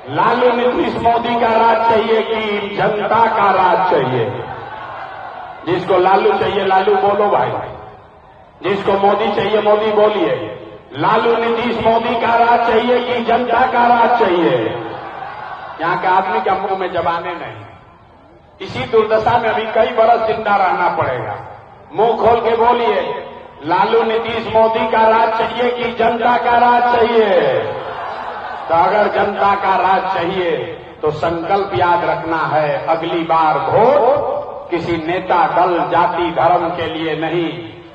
लालू नीतीश मोदी का राज चाहिए कि जनता का राज चाहिए? जिसको लालू चाहिए लालू बोलो भाई, जिसको मोदी चाहिए मोदी बोलिए। लालू नीतीश मोदी का राज चाहिए कि जनता का राज चाहिए? यहां के आदमी के मुंह में जबाने नहीं। इसी दुर्दशा में अभी कई बरस जिंदा रहना पड़ेगा। मुंह खोल के बोलिए, लालू नीतीश मोदी का राज चाहिए कि जनता का राज चाहिए? तो अगर जनता का राज चाहिए तो संकल्प याद रखना है, अगली बार वोट किसी नेता, दल, जाति, धर्म के लिए नहीं,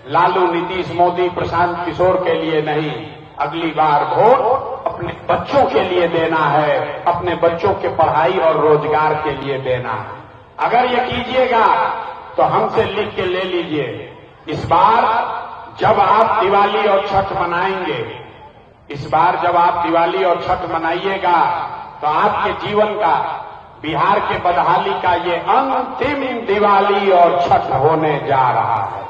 लालू नीतीश मोदी, प्रशांत किशोर के लिए नहीं, अगली बार वोट अपने बच्चों के लिए देना है, अपने बच्चों के पढ़ाई और रोजगार के लिए देना है। अगर ये कीजिएगा तो हमसे लिख के ले लीजिए, इस बार जब आप दिवाली और छठ मनाएंगे, इस बार जब आप दिवाली और छठ मनाइएगा तो आपके जीवन का, बिहार के बदहाली का ये अंतिम दिवाली और छठ होने जा रहा है।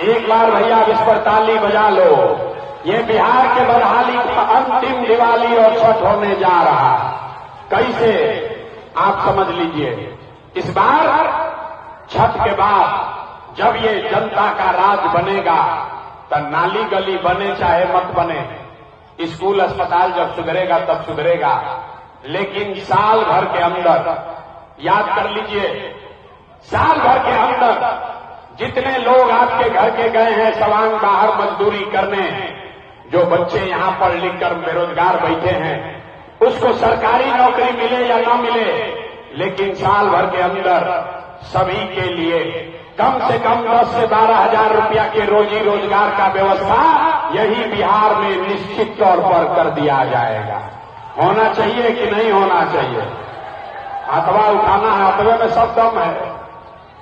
एक बार भैया इस पर ताली बजा लो। ये बिहार के बदहाली का अंतिम दिवाली और छठ होने जा रहा है। कैसे आप समझ लीजिए, इस बार छठ के बाद जब ये जनता का राज बनेगा तो नाली गली बने चाहे मत बने, स्कूल अस्पताल जब सुधरेगा तब सुधरेगा, लेकिन साल भर के अंदर, याद कर लीजिए, साल भर के अंदर जितने लोग आपके घर के गए हैं सवांग बाहर मजदूरी करने, जो बच्चे यहां पढ़ लिख कर बेरोजगार बैठे हैं, उसको सरकारी नौकरी मिले या न मिले, लेकिन साल भर के अंदर सभी के लिए कम से कम 10 से 12 हजार रुपया के रोजी रोजगार का व्यवस्था यही बिहार में निश्चित तौर पर कर दिया जाएगा। होना चाहिए कि नहीं होना चाहिए? हाथवा उठाना है, हाथवे में सब दम है।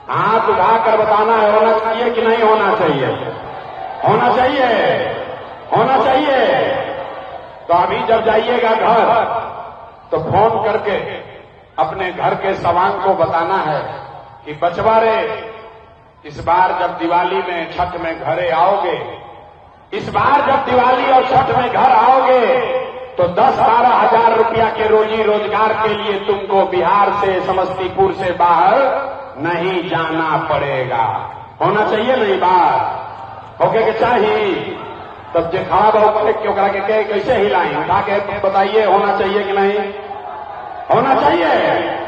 हाथ उठाकर बताना है, होना चाहिए कि नहीं होना चाहिए? होना चाहिए, होना चाहिए। तो अभी जब जाइएगा घर तो फोन करके अपने घर के सवांग को बताना है कि बचवा रे, इस बार जब दिवाली में छठ में घरे आओगे, इस बार जब दिवाली और छठ में घर आओगे तो 10-12 हजार रुपया के रोजी रोजगार के लिए तुमको बिहार से, समस्तीपुर से बाहर नहीं जाना पड़ेगा। होना चाहिए नहीं बात? होके के चाहिए? तब जो खड़ा भाव क्यों करा के कैसे हिलाएं? उठा के बताइए, होना चाहिए कि नहीं होना चाहिए?